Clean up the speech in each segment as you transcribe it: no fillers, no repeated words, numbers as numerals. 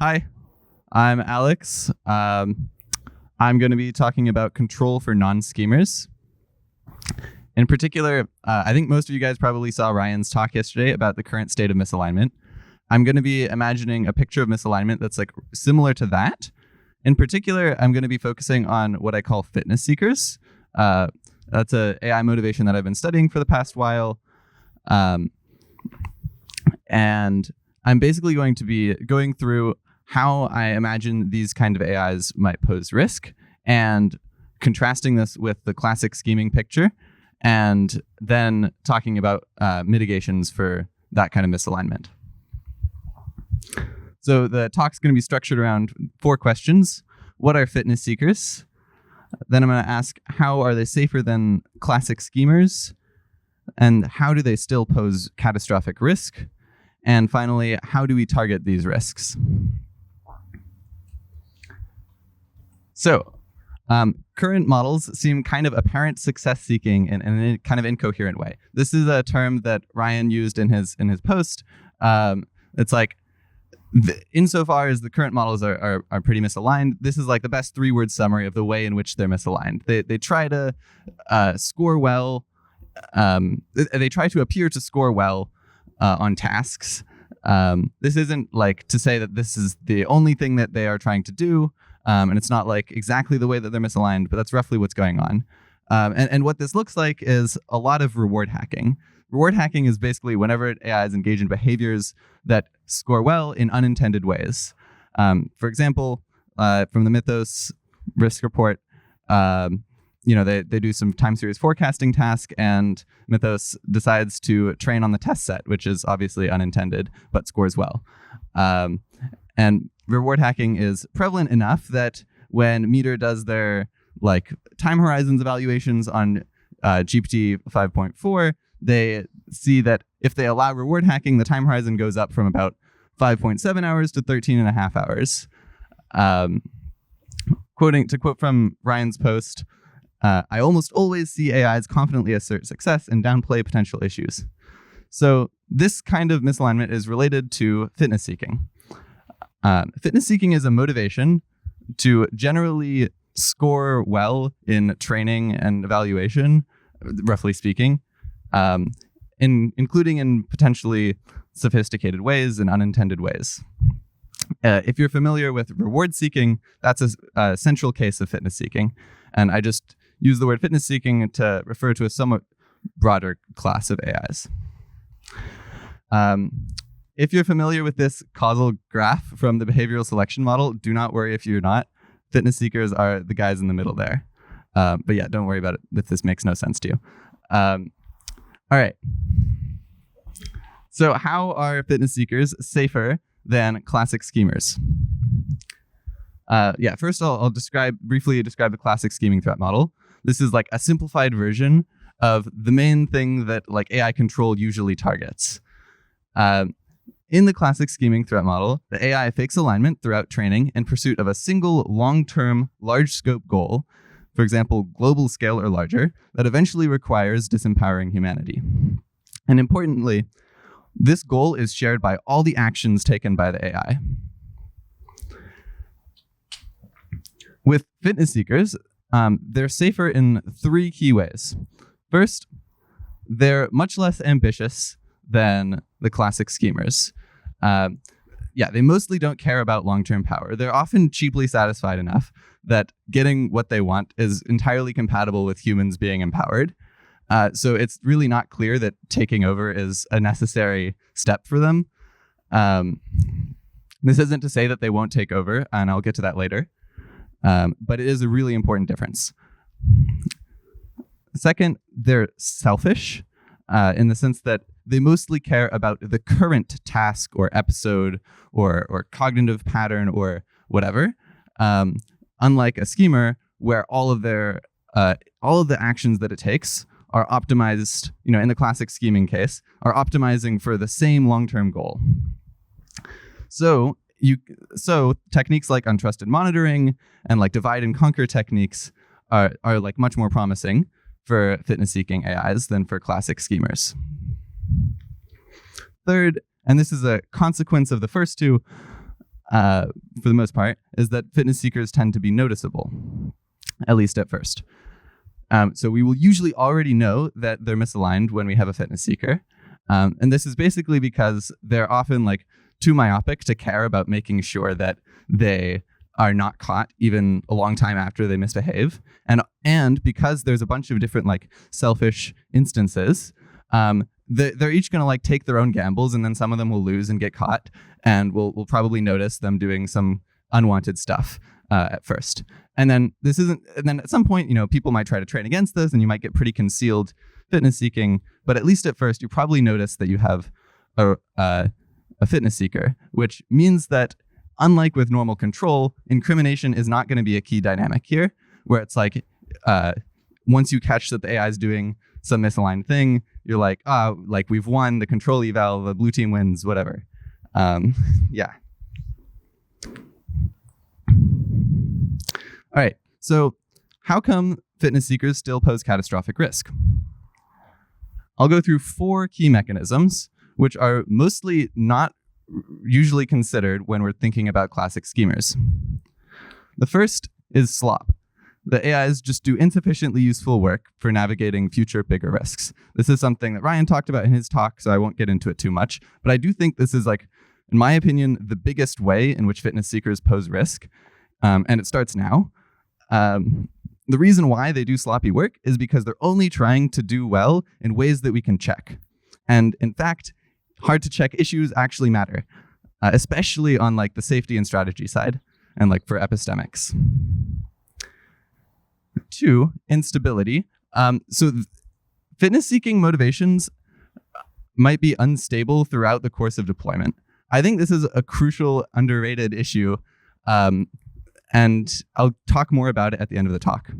Hi, I'm Alex. I'm going to be talking about control for non-schemers. In particular, I think most of you guys probably saw Ryan's talk yesterday about the current state of misalignment. I'm going to be imagining a picture of misalignment that's like similar to that. In particular, I'm going to be focusing on what I call fitness seekers. That's a AI motivation that I've been studying for the past while. And I'm basically going to be going through how I imagine these kind of AIs might pose risk and contrasting this with the classic scheming picture, and then talking about mitigations for that kind of misalignment. So the talk's going to be structured around 4 questions. What are fitness seekers? Then I'm going to ask, how are they safer than classic schemers? And how do they still pose catastrophic risk? And finally, how do we target these risks? So, current models seem kind of apparent success-seeking in a kind of incoherent way. This is a term that Ryan used in his post. It's like, insofar as the current models are pretty misaligned, this is like the best 3-word summary of the way in which they're misaligned. They try to score well. They try to appear to score well on tasks. This isn't like to say that this is the only thing that they are trying to do, and it's not like exactly the way that they're misaligned, but that's roughly what's going on. And what this looks like is a lot of reward hacking. Reward hacking is basically whenever AIs engage in behaviors that score well in unintended ways. For example, from the Mythos risk report, they do some time series forecasting task, and Mythos decides to train on the test set, which is obviously unintended, but scores well. And reward hacking is prevalent enough that when Meter does their time horizons evaluations on GPT 5.4, they see that if they allow reward hacking, the time horizon goes up from about 5.7 hours to 13.5 hours. To quote from Ryan's post, I almost always see AIs confidently assert success and downplay potential issues. So this kind of misalignment is related to fitness seeking. Fitness seeking is a motivation to generally score well in training and evaluation, roughly speaking, including in potentially sophisticated ways and unintended ways. If you're familiar with reward seeking, that's a central case of fitness seeking. And I just use the word fitness seeking to refer to a somewhat broader class of AIs. If you're familiar with this causal graph from the behavioral selection model, do not worry if you're not. Fitness seekers are the guys in the middle there. But yeah, don't worry about it if this makes no sense to you. All right. So how are fitness seekers safer than classic schemers? First I'll briefly describe the classic scheming threat model. This is like a simplified version of the main thing that AI control usually targets. In the classic scheming threat model, the AI fakes alignment throughout training in pursuit of a single long-term, large-scope goal, for example, global scale or larger, that eventually requires disempowering humanity. And importantly, this goal is shared by all the actions taken by the AI. With fitness seekers, they're safer in 3 key ways. First, they're much less ambitious than the classic schemers. They mostly don't care about long-term power. They're often cheaply satisfied enough that getting what they want is entirely compatible with humans being empowered. So it's really not clear that taking over is a necessary step for them. This isn't to say that they won't take over, and I'll get to that later. But it is a really important difference. Second, they're selfish in the sense that they mostly care about the current task or episode or cognitive pattern or whatever. Unlike a schemer, where all of the actions that it takes are optimized, in the classic scheming case, are optimizing for the same long-term goal. So techniques like untrusted monitoring and divide and conquer techniques are much more promising for fitness-seeking AIs than for classic schemers. Third, and this is a consequence of the first two, for the most part, is that fitness seekers tend to be noticeable, at least at first. So we will usually already know that they're misaligned when we have a fitness seeker. And this is basically because they're often like too myopic to care about making sure that they are not caught even a long time after they misbehave. And because there's a bunch of different like selfish instances, they're each going to like take their own gambles, and then some of them will lose and get caught, and we'll probably notice them doing some unwanted stuff at first. And then at some point, people might try to train against this, and you might get pretty concealed fitness seeking. But at least at first, you probably notice that you have a fitness seeker, which means that unlike with normal control, incrimination is not going to be a key dynamic here, where it's like once you catch that the AI is doing some misaligned thing, you're like, like we've won the control eval, the blue team wins, whatever. Yeah. All right. So how come fitness seekers still pose catastrophic risk? I'll go through 4 key mechanisms, which are mostly not usually considered when we're thinking about classic schemers. The first is slop. The AIs just do insufficiently useful work for navigating future bigger risks. This is something that Ryan talked about in his talk, so I won't get into it too much. But I do think this is, like, in my opinion, the biggest way in which fitness seekers pose risk. And it starts now. The reason why they do sloppy work is because they're only trying to do well in ways that we can check. And in fact, hard to check issues actually matter, especially on like the safety and strategy side and like for epistemics. 2, instability. Fitness seeking motivations might be unstable throughout the course of deployment. I think this is a crucial, underrated issue. And I'll talk more about it at the end of the talk.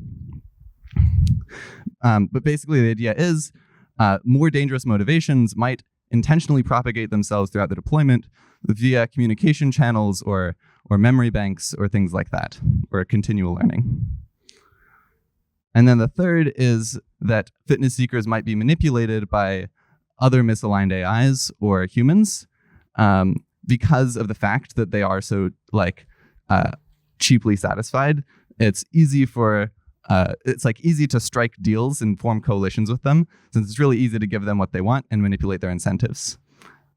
But basically the idea is more dangerous motivations might intentionally propagate themselves throughout the deployment via communication channels or memory banks or things like that, or continual learning. And then the third is that fitness seekers might be manipulated by other misaligned AIs or humans because of the fact that they are so cheaply satisfied. It's easy to strike deals and form coalitions with them, since it's really easy to give them what they want and manipulate their incentives.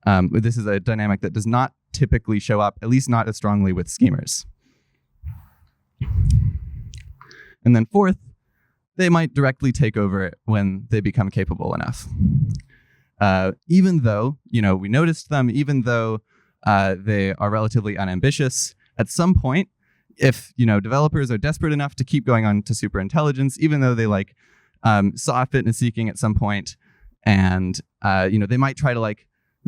This is a dynamic that does not typically show up, at least not as strongly with schemers. And then fourth, they might directly take over when they become capable enough. Even though, we noticed them, even though they are relatively unambitious, at some point, if developers are desperate enough to keep going on to super intelligence, even though they saw fitness seeking at some point, and they might try to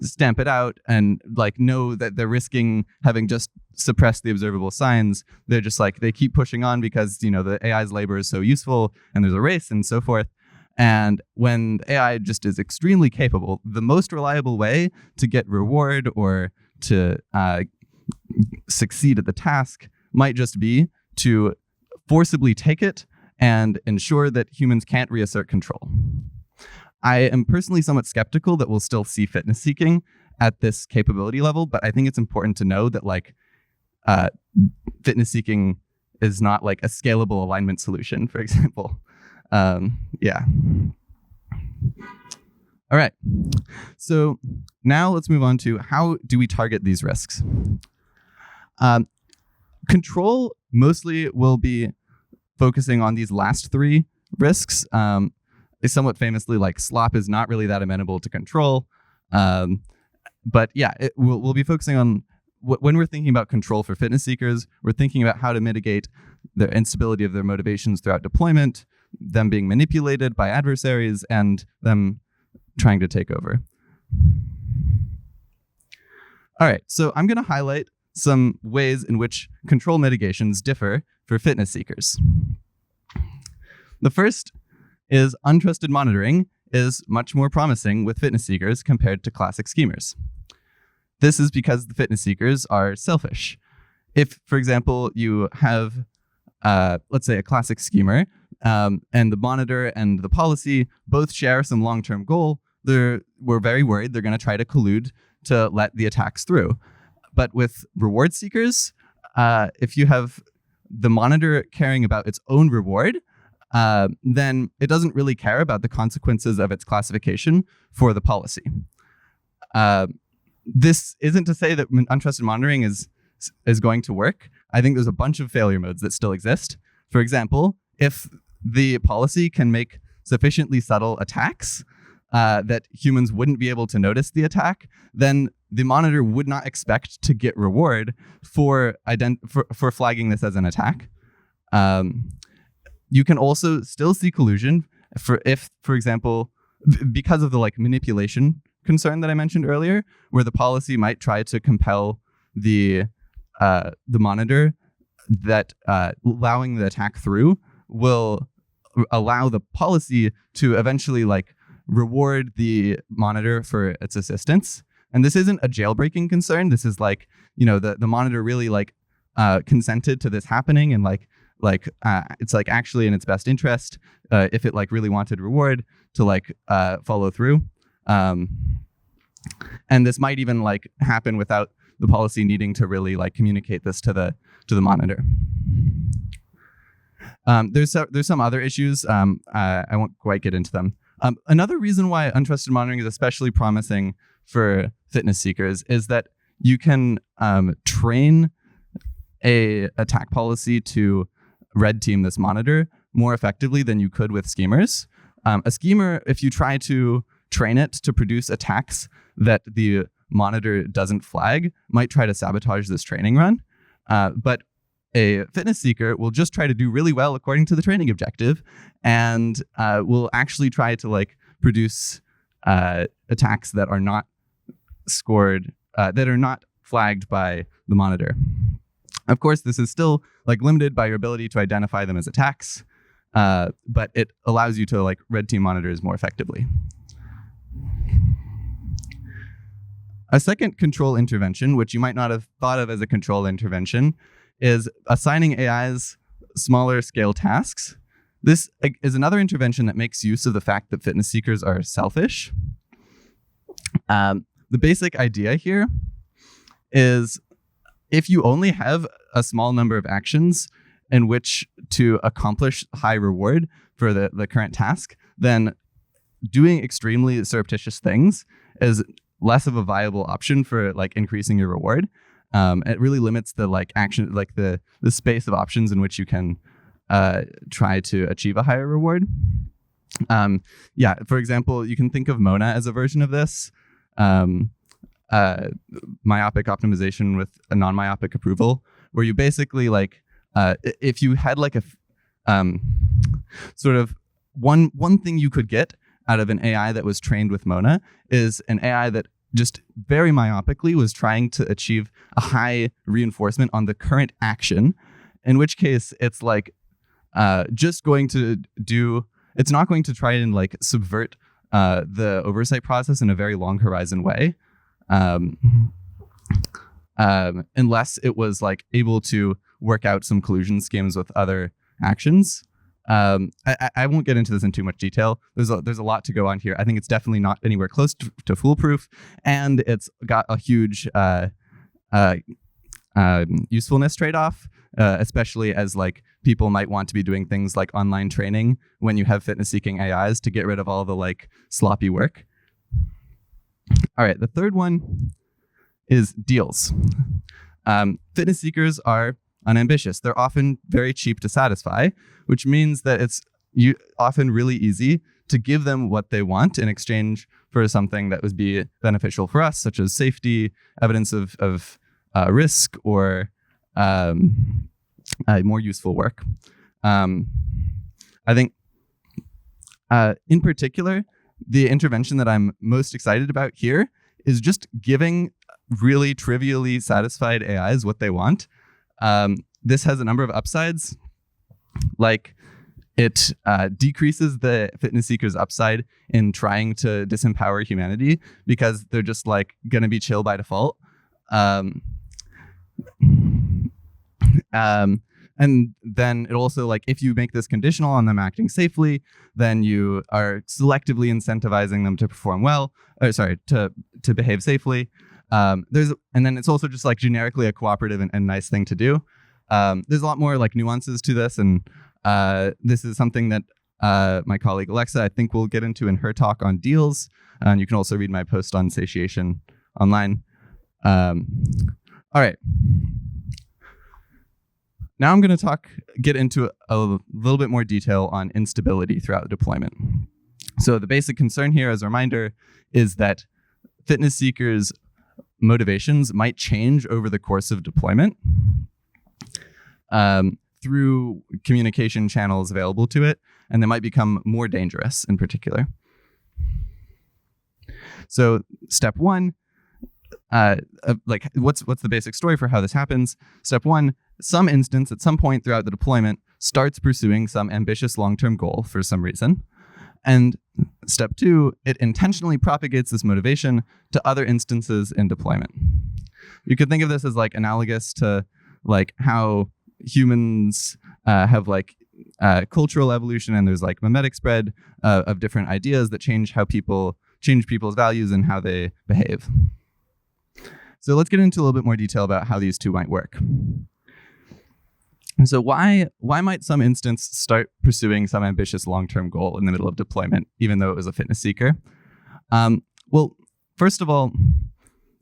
stamp it out and know that they're risking having just suppressed the observable signs. They're just they keep pushing on because the AI's labor is so useful and there's a race and so forth. And when the AI just is extremely capable, the most reliable way to get reward or to succeed at the task might just be to forcibly take it and ensure that humans can't reassert control. I am personally somewhat skeptical that we'll still see fitness seeking at this capability level, but I think it's important to know that fitness seeking is not a scalable alignment solution, for example. Yeah. All right. So now let's move on to how do we target these risks? Control mostly will be focusing on these last 3 risks. Somewhat famously, slop is not really that amenable to control. But yeah, we'll be focusing on when we're thinking about control for fitness seekers, we're thinking about how to mitigate the instability of their motivations throughout deployment, them being manipulated by adversaries, and them trying to take over. All right, so I'm going to highlight some ways in which control mitigations differ for fitness seekers. The first is untrusted monitoring is much more promising with fitness seekers compared to classic schemers. This is because the fitness seekers are selfish. If, for example, you have, let's say, a classic schemer, and the monitor and the policy both share some long-term goal, we're very worried they're going to try to collude to let the attacks through. But with reward seekers, if you have the monitor caring about its own reward, then it doesn't really care about the consequences of its classification for the policy. This isn't to say that untrusted monitoring is going to work. I think there's a bunch of failure modes that still exist. For example, if the policy can make sufficiently subtle attacks that humans wouldn't be able to notice the attack, then the monitor would not expect to get reward for flagging this as an attack. You can also still see collusion for example, because of the like manipulation concern that I mentioned earlier, where the policy might try to compel the monitor that allowing the attack through will allow the policy to eventually like reward the monitor for its assistance. And this isn't a jailbreaking concern. This is like, the monitor really like consented to this happening, and it's like actually in its best interest if it like really wanted reward to like follow through. And this might even like happen without the policy needing to really like communicate this to the monitor. There's some other issues. I won't quite get into them. Another reason why untrusted monitoring is especially promising for fitness seekers is that you can train a attack policy to red team this monitor more effectively than you could with schemers. A schemer, if you try to train it to produce attacks that the monitor doesn't flag, might try to sabotage this training run. But a fitness seeker will just try to do really well according to the training objective, and will actually try to like produce attacks that are not scored, that are not flagged by the monitor. Of course, this is still like limited by your ability to identify them as attacks, but it allows you to like red team monitors more effectively. A second control intervention, which you might not have thought of as a control intervention, is assigning AIs smaller scale tasks. This is another intervention that makes use of the fact that fitness seekers are selfish. The basic idea here is if you only have a small number of actions in which to accomplish high reward for the current task, then doing extremely surreptitious things is less of a viable option for like increasing your reward. It really limits the like action, like the space of options in which you can try to achieve a higher reward. For example, you can think of Mona as a version of this. Myopic optimization with a non-myopic approval, where you basically like if you had like a sort of one thing you could get out of an AI that was trained with Mona is an AI that just very myopically was trying to achieve a high reinforcement on the current action, in which case it's like just going to it's not going to try and like subvert the oversight process in a very long horizon way, unless it was like able to work out some collusion schemes with other actions. I won't get into this in too much detail. There's a lot to go on here. I think it's definitely not anywhere close to foolproof, and it's got a huge usefulness trade-off, especially as like people might want to be doing things like online training when you have fitness-seeking AIs to get rid of all the like sloppy work. All right, the third one is deals. Fitness seekers are unambitious. They're often very cheap to satisfy, which means that it's often really easy to give them what they want in exchange for something that would be beneficial for us, such as safety, evidence of risk, or more useful work. I think in particular, the intervention that I'm most excited about here is just giving really trivially satisfied AIs what they want. This has a number of upsides, like it decreases the fitness seeker's upside in trying to disempower humanity because they're just like going to be chill by default. And then it also, like, if you make this conditional on them acting safely, then you are selectively incentivizing them to perform well, to behave safely. And then it's also just like generically a cooperative and nice thing to do. There's a lot more like nuances to this, and this is something that my colleague Alexa, I think, will get into in her talk on deals. And you can also read my post on satiation online. All right. Now I'm going to get into a little bit more detail on instability throughout the deployment. So the basic concern here, as a reminder, is that fitness seekers' motivations might change over the course of deployment through communication channels available to it, and they might become more dangerous in particular. So step one, what's the basic story for how this happens? Step one, some instance at some point throughout the deployment starts pursuing some ambitious long-term goal for some reason. And step two, it intentionally propagates this motivation to other instances in deployment. You could think of this as like analogous to like how humans have like cultural evolution, and there's like mimetic spread of different ideas that change people's values and how they behave. So let's get into a little bit more detail about how these two might work. So why might some instance start pursuing some ambitious long-term goal in the middle of deployment, even though it was a fitness seeker? Well, first of all,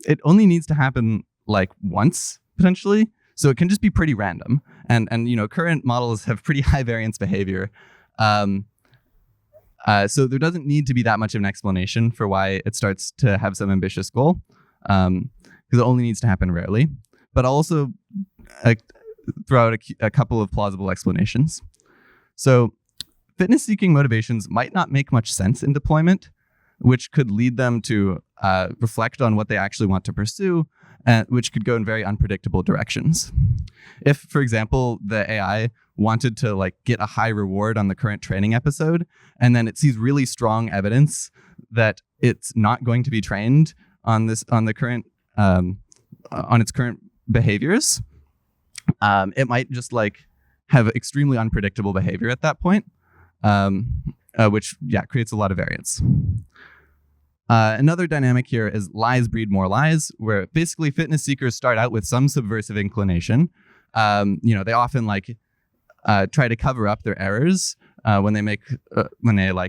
it only needs to happen like once, potentially. So it can just be pretty random. And current models have pretty high variance behavior. So there doesn't need to be that much of an explanation for why it starts to have some ambitious goal, because it only needs to happen rarely. But I'll also throw out a couple of plausible explanations. So fitness-seeking motivations might not make much sense in deployment, which could lead them to reflect on what they actually want to pursue, which could go in very unpredictable directions. If, for example, the AI wanted to like get a high reward on the current training episode, and then it sees really strong evidence that it's not going to be trained on its current behaviors, it might just like have extremely unpredictable behavior at that point, which creates a lot of variance. Another dynamic here is lies breed more lies, where basically fitness seekers start out with some subversive inclination. They often like try to cover up their errors when they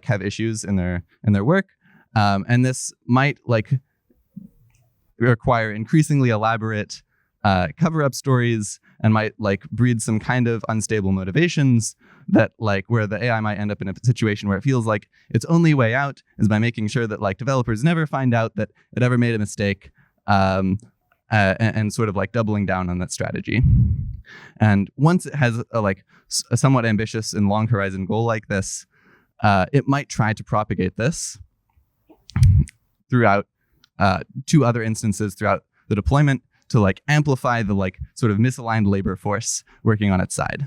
have issues in their work, and this might like require increasingly elaborate cover-up stories, and might like breed some kind of unstable motivations that like where the AI might end up in a situation where it feels like its only way out is by making sure that like developers never find out that it ever made a mistake, and sort of like doubling down on that strategy. And once it has a somewhat ambitious and long horizon goal like this, it might try to propagate this throughout two other instances throughout the deployment to like amplify the like sort of misaligned labor force working on its side.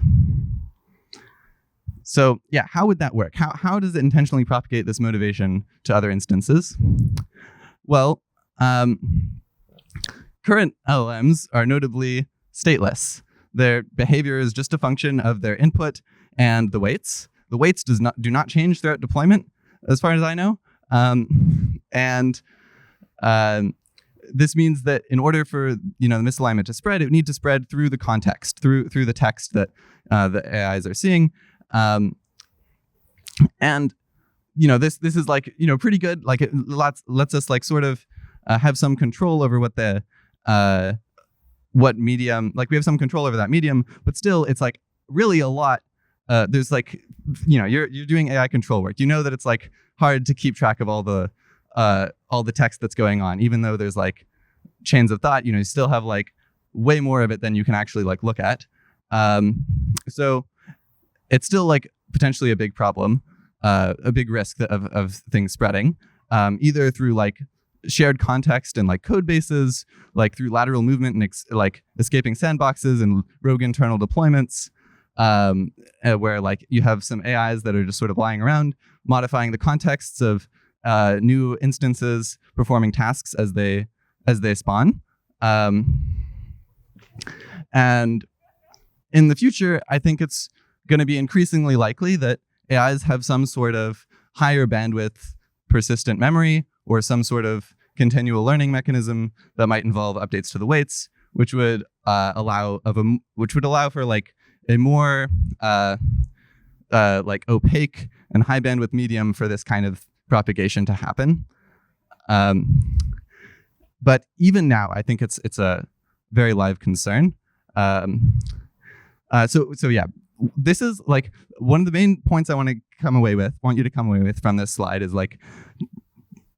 So yeah, how would that work? How does it intentionally propagate this motivation to other instances? Well, current LLMs are notably stateless. Their behavior is just a function of their input and the weights. The weights do not change throughout deployment, as far as I know. This means that in order for the misalignment to spread, it would need to spread through the context, through the text that the AIs are seeing, and this is like pretty good. Like it lets us like sort of have some control over what medium. Like we have some control over that medium, but still it's like really a lot. There's like you're doing AI control work. You know that it's like hard to keep track of all the text that's going on, even though there's like chains of thought. You still have like way more of it than you can actually like look at. So it's still like potentially a big problem, a big risk of things spreading, either through like shared context and like code bases, like through lateral movement and like escaping sandboxes and rogue internal deployments, where like you have some AIs that are just sort of lying around, modifying the contexts of new instances, performing tasks as they spawn. And in the future, I think it's going to be increasingly likely that AIs have some sort of higher bandwidth persistent memory or some sort of continual learning mechanism that might involve updates to the weights, which would allow for like a more like opaque and high bandwidth medium for this kind of propagation to happen. But even now, I think it's a very live concern. So yeah, this is like one of the main points I want you to come away with from this slide is like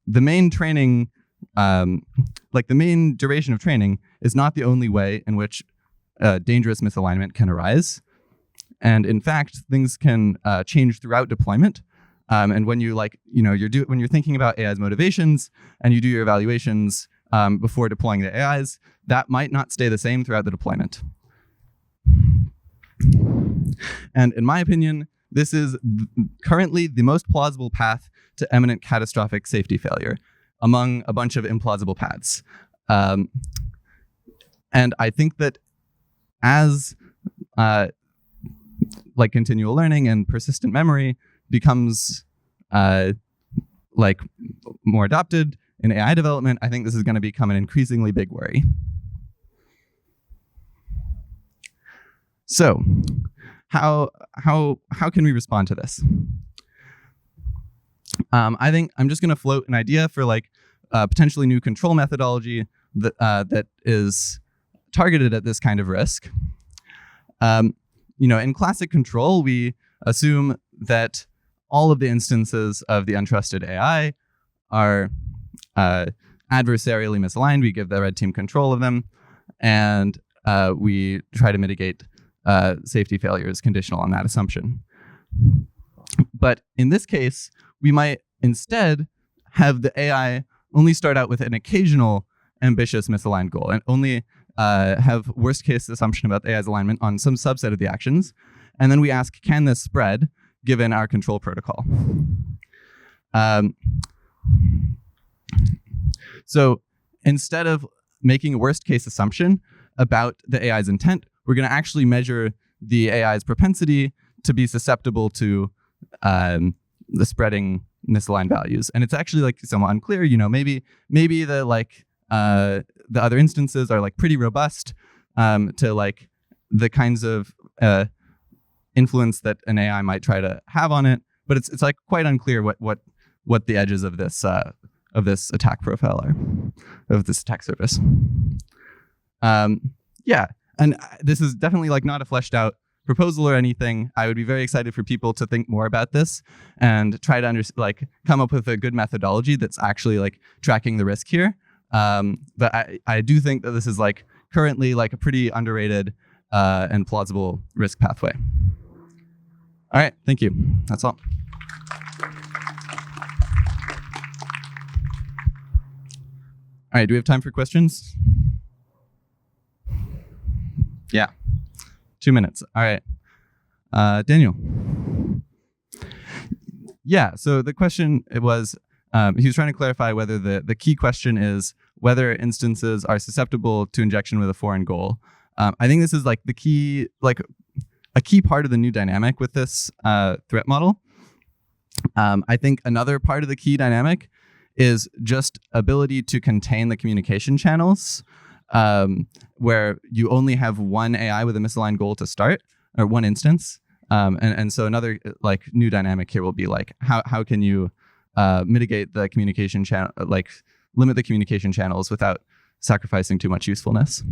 the main training, like the main duration of training is not the only way in which dangerous misalignment can arise. And in fact, things can change throughout deployment. And when you when you're thinking about AI's motivations and you do your evaluations before deploying the AIs, that might not stay the same throughout the deployment. And in my opinion, this is currently the most plausible path to imminent catastrophic safety failure among a bunch of implausible paths. And I think that as like continual learning and persistent memory becomes like more adopted in AI development, I think this is going to become an increasingly big worry. So, how can we respond to this? I think I'm just going to float an idea for like potentially new control methodology that is targeted at this kind of risk. In classic control, we assume that all of the instances of the untrusted AI are adversarially misaligned. We give the red team control of them, and we try to mitigate safety failures conditional on that assumption. But in this case, we might instead have the AI only start out with an occasional ambitious misaligned goal and only have worst case assumption about the AI's alignment on some subset of the actions. And then we ask, can this spread given our control protocol? So instead of making a worst case assumption about the AI's intent, we're going to actually measure the AI's propensity to be susceptible to the spreading misaligned values. And it's actually like somewhat unclear, maybe the like the other instances are like pretty robust to like the kinds of influence that an AI might try to have on it, but it's like quite unclear what the edges of this attack profile are, of this attack surface. Yeah, and this is definitely like not a fleshed out proposal or anything. I would be very excited for people to think more about this and try to come up with a good methodology that's actually like tracking the risk here. But I do think that this is like currently like a pretty underrated and plausible risk pathway. All right, thank you. That's all. All right, do we have time for questions? Yeah, 2 minutes. All right, Daniel. Yeah, so the question was, he was trying to clarify whether the key question is whether instances are susceptible to injection with a foreign goal. I think this is like the key, like a key part of the new dynamic with this threat model. I think another part of the key dynamic is just ability to contain the communication channels, where you only have one AI with a misaligned goal to start, or one instance. And so another like new dynamic here will be like, how can you mitigate the communication channel, like limit the communication channels without sacrificing too much usefulness?